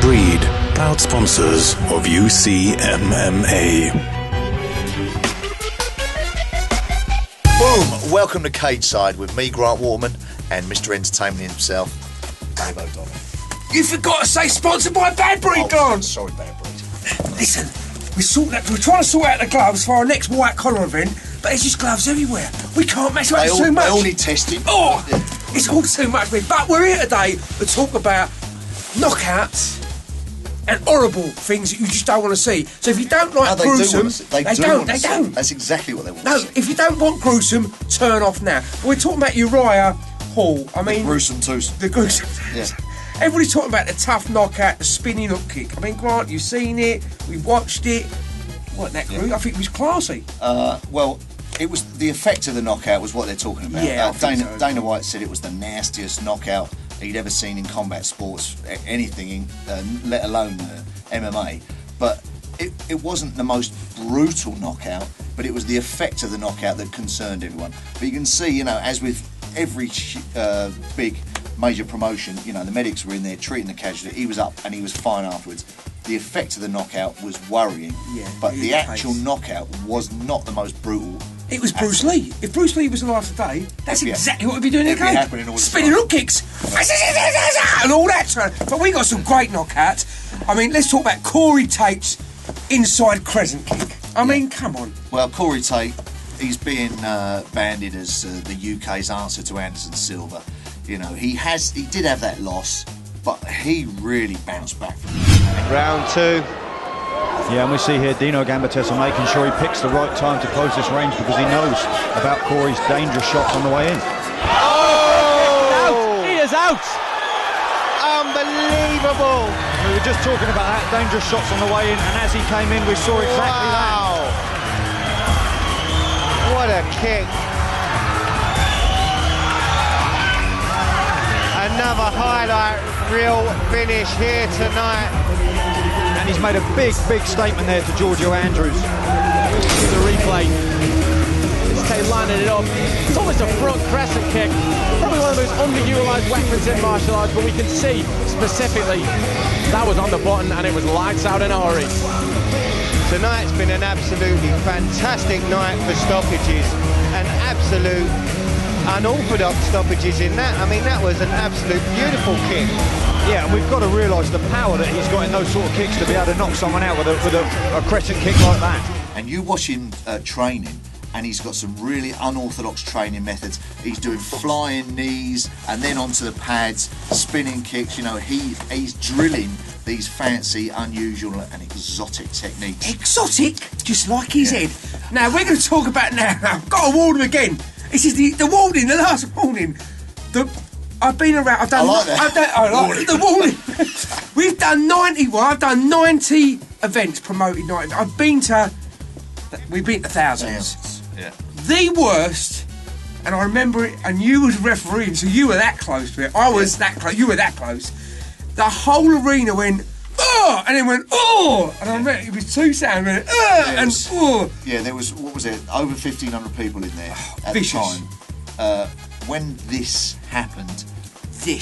Bad Breed, proud sponsors of UCMMA. Boom! Welcome to Cage Side with me, Grant Waterman, and Mr. Entertainment himself, Dave O'Donnell. You forgot to say sponsored by Bad Breed, Grant! Sorry, Bad Breed. Listen, we're trying to sort out the gloves for our next white collar event, but there's just gloves everywhere. We can't mess with it too much. They all need testing. Oh! Yeah. It's all too much for me. But we're here today to talk about knockouts and horrible things that you just don't want to see. So if you don't like gruesome, they don't. That's exactly what they want to see. No, if you don't want gruesome, turn off now. We're talking about Uriah Hall. I mean, the gruesome twosome. The gruesome. Yeah. Everybody's talking about the tough knockout, the spinning hook kick. I mean, Grant, you've seen it. We've watched it. Wasn't that great? I think it was classy. Well, it was the effect of the knockout was what they're talking about. Yeah, Dana White said it was the nastiest knockout he'd ever seen in combat sports, anything, let alone MMA. But it wasn't the most brutal knockout, but it was the effect of the knockout that concerned everyone. But you can see, as with every big major promotion, the medics were in there treating the casualty. He was up and he was fine afterwards. The effect of the knockout was worrying, but the actual knockout was not the most brutal. It was Bruce Lee. If Bruce Lee was alive today, that's exactly what we'd be doing in the game. Spinning hook kicks and all that. But we got some great knockouts. I mean, let's talk about Cory Tait's inside crescent kick. I mean, come on. Well, Cory Tait, he's being banded as the UK's answer to Anderson Silva. He did have that loss, but he really bounced back from it. Round two. Yeah, and we see here Dino Gambatesa making sure he picks the right time to close this range because he knows about Cory's dangerous shots on the way in. Oh! He is out! Unbelievable! We were just talking about that, dangerous shots on the way in, and as he came in, we saw exactly that. What a kick. Another highlight reel finish here tonight. And he's made a big statement there to Giorgio Andrews. The replay. Tait lining it up. It's almost a front crescent kick. Probably one of those underutilised weapons in martial arts, but we can see specifically that was on the button and it was lights out in a hurry. Tonight's been an absolutely fantastic night for stoppages. An absolute unorthodox stoppages in that. I mean, that was an absolute beautiful kick. Yeah, and we've got to realise the power that he's got in those sort of kicks to be able to knock someone out with a crescent kick like that. And you watch him training, and he's got some really unorthodox training methods. He's doing flying knees and then onto the pads, spinning kicks. He's drilling these fancy, unusual and exotic techniques. Exotic? Just like his head. Now, we're going to talk about I've got to warn him again. This is the warning, the last warning. I've been around. I like the warning. We've done 90. Well, I've done 90 events promoted. 90. We've been to thousands. Yeah. The worst, and I remember it. And you was refereeing, so you were that close to it. I was that close. You were that close. The whole arena went, oh, and then went, oh, and I remember it was two sounds, and oh. Yeah, there was, what was it, over 1,500 people in there at the time. When this happened, they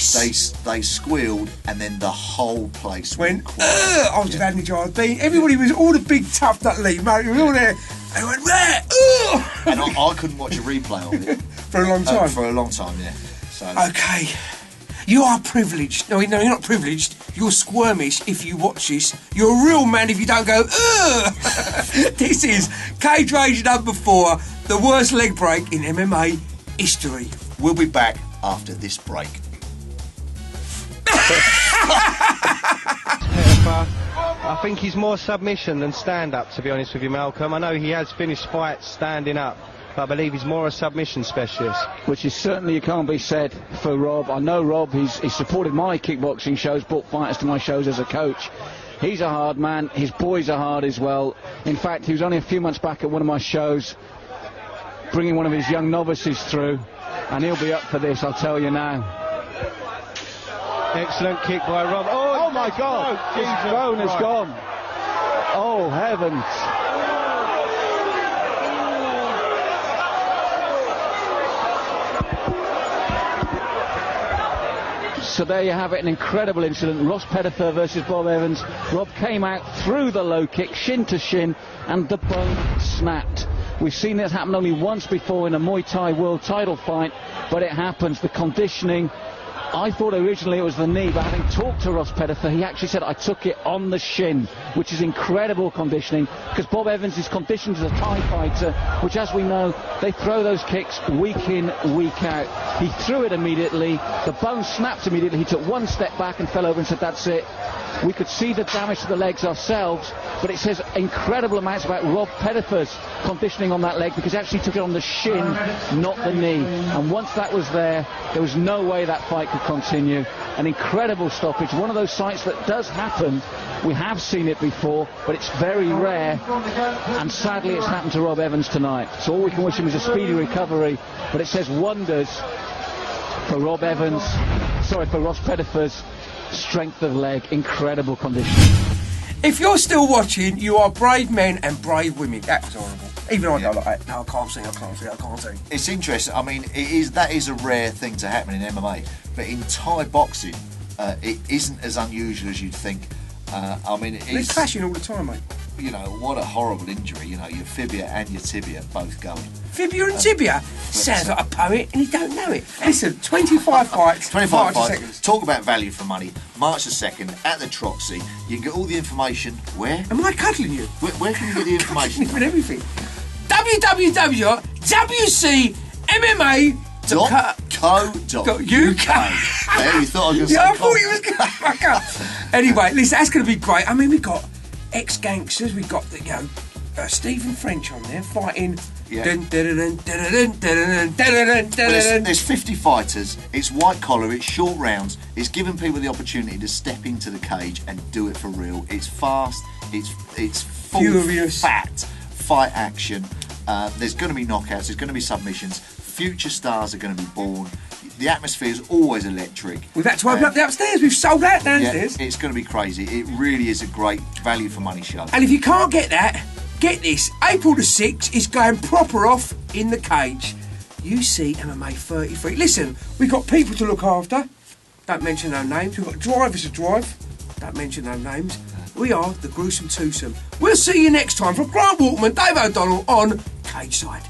squealed, and then the whole place went quiet. I was just having a jar of bean. Everybody was, all the big tough that league, mate, we were all there. They went, where? And I couldn't watch a replay of it. For a long time? For a long time, yeah. So. Okay. You are privileged. No, you're not privileged. You're squirmish if you watch this. You're a real man if you don't go, ugh! This is Cage Rage #4, the worst leg break in MMA history. We'll be back after this break. I think he's more submission than stand-up, to be honest with you, Malcolm. I know he has finished fights standing up, but I believe he's more a submission specialist. Which is certainly can't be said for Rob. I know Rob, he's supported my kickboxing shows, brought fighters to my shows as a coach. He's a hard man, his boys are hard as well. In fact, he was only a few months back at one of my shows, bringing one of his young novices through, and he'll be up for this, I'll tell you now. Excellent kick by Rob. Oh my God, his throne has gone. Oh heavens. So there you have it, an incredible incident. Ross Pettifer versus Bob Evans. Rob came out through the low kick, shin to shin, and the bone snapped. We've seen this happen only once before in a Muay Thai world title fight, but it happens. The conditioning, I thought originally it was the knee, but having talked to Ross Pettifer, he actually said, I took it on the shin, which is incredible conditioning, because Bob Evans is conditioned as a Thai fighter, which, as we know, they throw those kicks week in, week out. He threw it immediately, the bone snapped immediately, he took one step back and fell over and said, that's it. We could see the damage to the legs ourselves, but it says incredible amounts about Rob Pettifer's conditioning on that leg, because he actually took it on the shin, not the knee. And once that was there was no way that fight could continue. An incredible stoppage, one of those sights that does happen. We have seen it before, but it's very rare, and sadly it's happened to Rob Evans tonight. So all we can wish him is a speedy recovery, but it says wonders for Rob Evans, for Ross Pettifer's strength of leg, incredible condition. If you're still watching, you are brave men and brave women. That was horrible. Even I go like that. No, I can't see. It's interesting. I mean, that is a rare thing to happen in MMA, but in Thai boxing, it isn't as unusual as you'd think. I mean, it's clashing all the time, mate. You know, what a horrible injury. You know, your fibula and your tibia both going. Fibula and tibia? Sounds like a poet, and you don't know it. Listen, 25 fights. 25 fights. Talk about value for money. March the 2nd at the Troxy. You can get all the information. Where? Am I cuddling you? Where can you get the information? With everything. www.WCMMA.co.uk. There, you thought I was going to say. Yeah, I thought you was going to fuck up. Anyway, listen, that's going to be great. I mean, we've got ex-gangsters. We've got Stephen French on there fighting. Yeah. There's 50 fighters. It's white collar. It's short rounds. It's giving people the opportunity to step into the cage and do it for real. It's fast. It's full furious, fat fight action. There's going to be knockouts. There's going to be submissions. Future stars are going to be born. The atmosphere is always electric. We've had to open up the upstairs. We've sold out downstairs. Yeah, it's going to be crazy. It really is a great value for money show. And if you can't get that, get this. April the 6th is going proper off in the cage. UCMMA 33. Listen, we've got people to look after. Don't mention no names. We've got drivers to drive. Don't mention no names. We are the Gruesome Twosome. We'll see you next time. From Grant Waterman, Dave O'Donnell on Cage Side.